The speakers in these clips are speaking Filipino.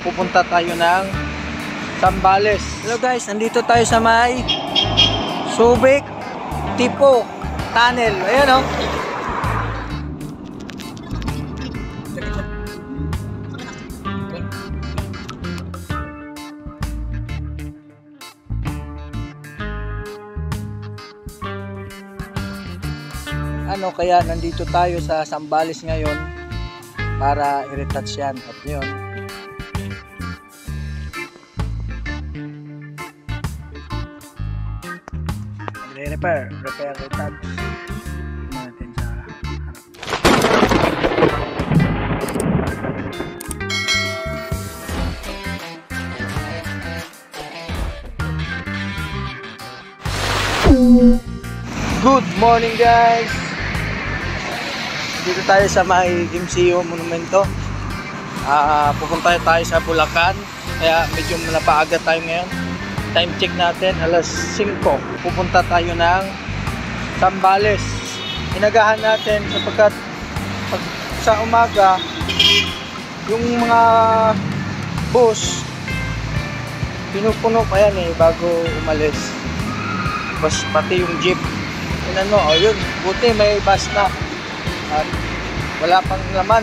pupunta tayo ng Zambales. Hello guys, nandito tayo sa may Subic Tipo Tunnel. Ayan o. Kaya nandito tayo sa Zambales ngayon para i-retouch yan. At yun, repair, retouch natin sa harap. Good morning guys! Dito tayo sa may MCO Monumento. Pupunta tayo sa Bulacan. Kaya medyo napaaga tayo ngayon. Time check natin, alas 5. Pupunta tayo ng Zambales. Inagahan natin sapagkat sa umaga, yung mga bus, pinupuno pa yan bago umalis. Pati yung jeep. Yun, buti may bus na. At wala pang laman.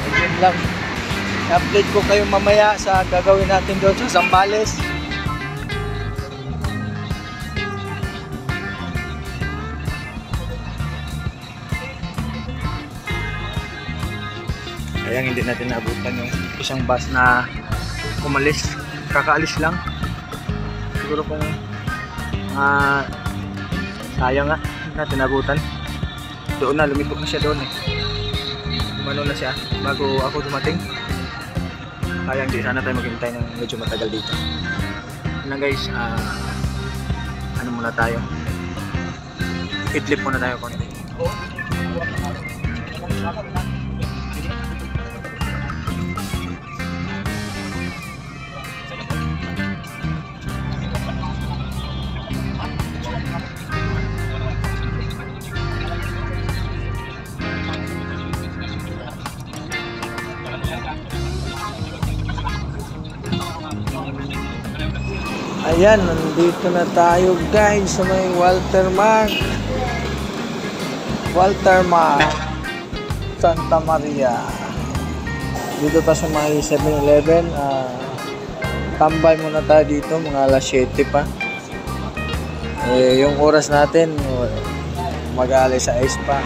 Ayun lang. Update ko kayo mamaya sa gagawin natin doon sa Zambales. Kaya hindi natin naabutan yung isang bus na umalis. Kakaalis lang. Siguro kung sayang nga, hindi natin naabutan. Doon na, lumipot na siya doon Umano na siya bago ako dumating. Kaya hindi sana tayo maghintay ng medyo matagal dito. Yun lang guys, ano muna tayo, idlip muna tayo konti. Ayan, nandito na tayo guys sa may Walter Mart Santa Maria. Dito tayo sa may 7-Eleven. Tambay muna tayo dito, mga alas 7 pa. Yung oras natin mag-alas 6 pa.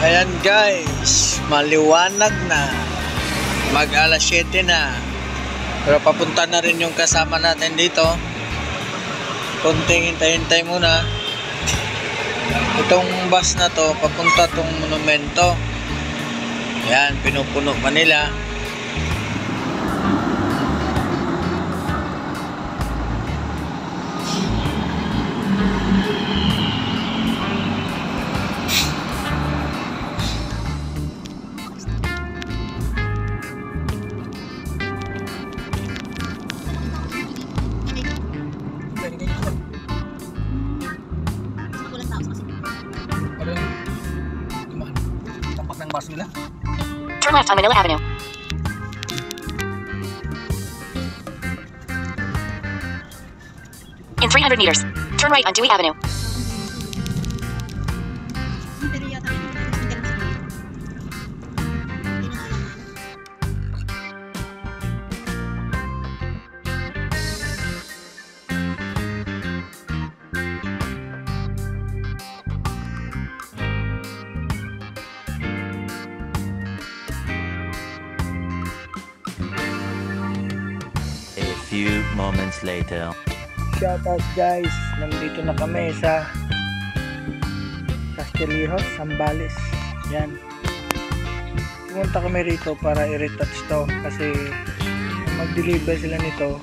Ayan guys, maliwanag na, mag-alas 7 na. Pero papunta na rin yung kasama natin dito. Konting hintay-hintay muna. Itong bus na to papunta tong monumento. Yan, pinupuno pa nila. Turn left on Manila Avenue. In 300 meters, turn right on Dewey Avenue. Few moments later. Shoutout guys, nandito na kami sa Castillejos, Zambales. Yan. Pumunta kami rito para i-retouch to kasi mag-deliver sila nito.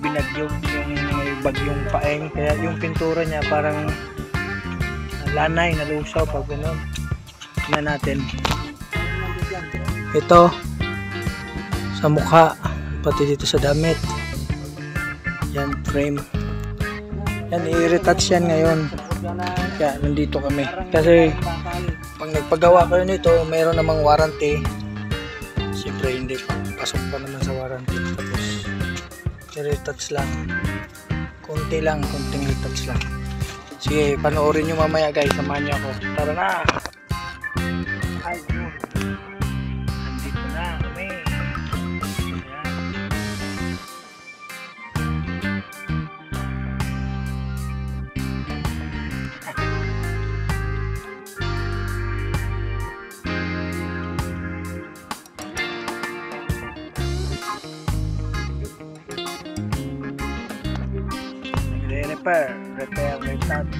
Binagyo yung may bagyong paeng, kaya yung pintura niya parang lanay, nalusaw pag gano'n. Tingnan natin. Ito sa mukha, pati dito sa damit. Yan, frame. Yan, i-retouch yan ngayon. Kaya nandito kami. Kasi pag nagpagawa kayo nito, mayroon namang warranty. Siyempre hindi pa. pasok pa naman sa warranty. Tapos i-retouch lang, konting retouch lang. Sige, panoorin nyo mamaya guys, samahan nyo ako. Tara na! Ay, nandito na kami. Repair, retouch.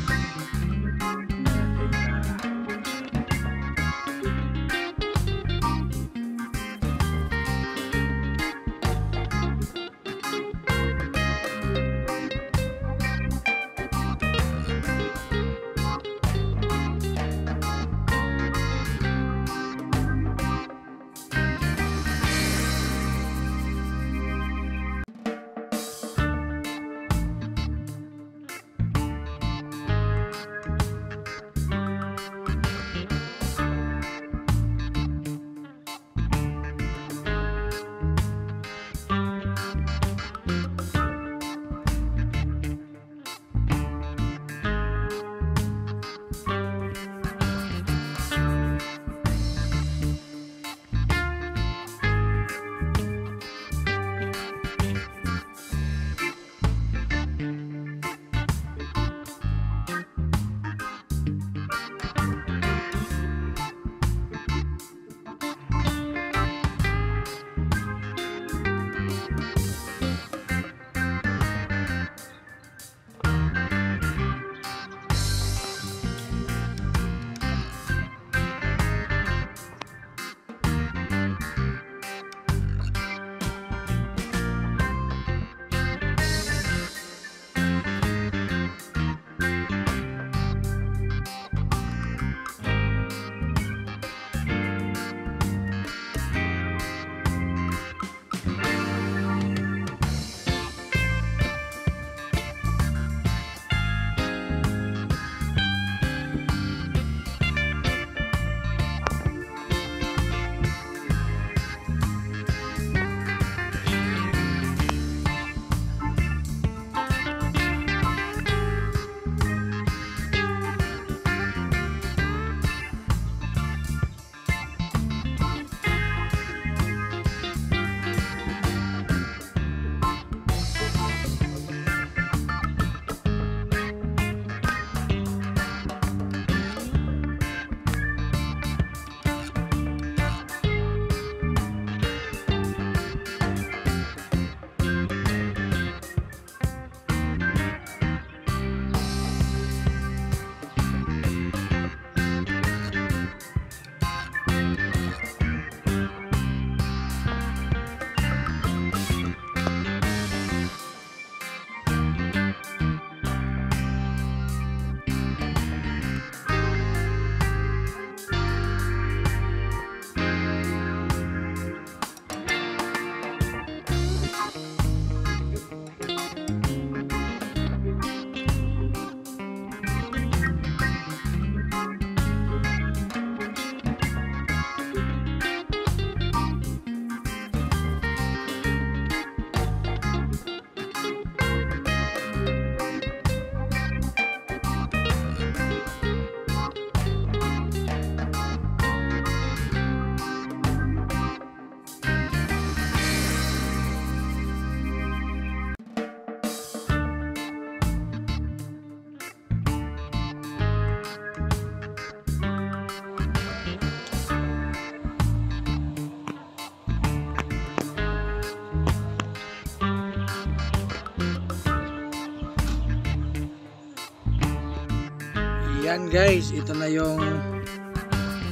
Yan guys, ito na yung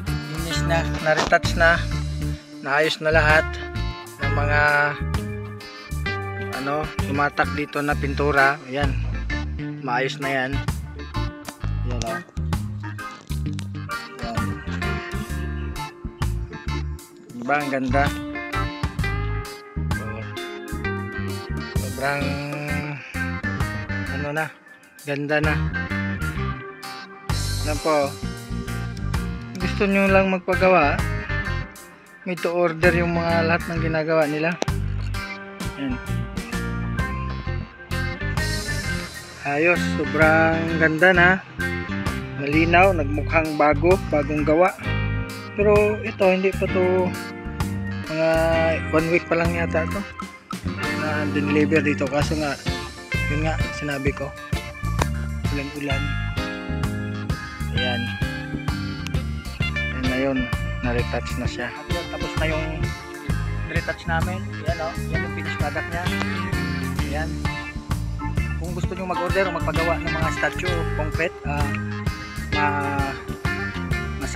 finish na, na-retouch na, naayos na lahat ng mga tumatak dito na pintura. Yan, maayos na yan. Yan o. Yan. Diba ang ganda? Sobrang ganda na. Yan po, gusto nyo lang magpagawa, made to order yung mga lahat ng ginagawa nila. Yan. Ayos, sobrang ganda na. Malinaw, nagmukhang bagong gawa. Pero ito, hindi pa to, mga 1 week pa lang yata to na deliver dito. Kaso nga, yun nga, sinabi ko, ulan-ulan. Ayan. Ayan na yun, na-retouch na siya. At yun, tapos na yung retouch namin. Ayan o, yan yung finished product niya. Ayan. Kung gusto nyo mag-order o magpagawa ng mga statue o concrete,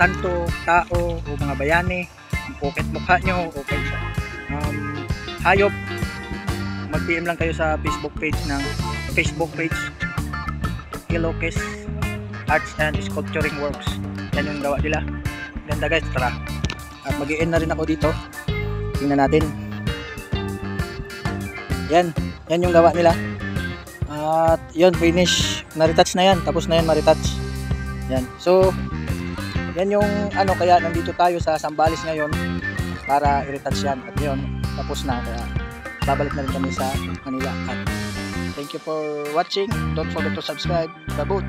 santo, tao o mga bayani, ang pocket mukha nyo o kayo sa hayop, mag-PM lang kayo sa Facebook page Ilocos Arts and Sculpturing Works. Yan yung gawa nila. Ganda guys, tara. At mag-i-end na rin ako dito. Tingnan natin. Yan yung gawa nila. At yun, finish. Na-retouch na yan. Tapos na yan ma-retouch. Yan. So, yan yung ano, kaya nandito tayo sa Zambales ngayon para i-retouch yan. At yun, tapos na. Kaya babalik na rin kami sa Manila. At thank you for watching. Don't forget to subscribe. Babuch!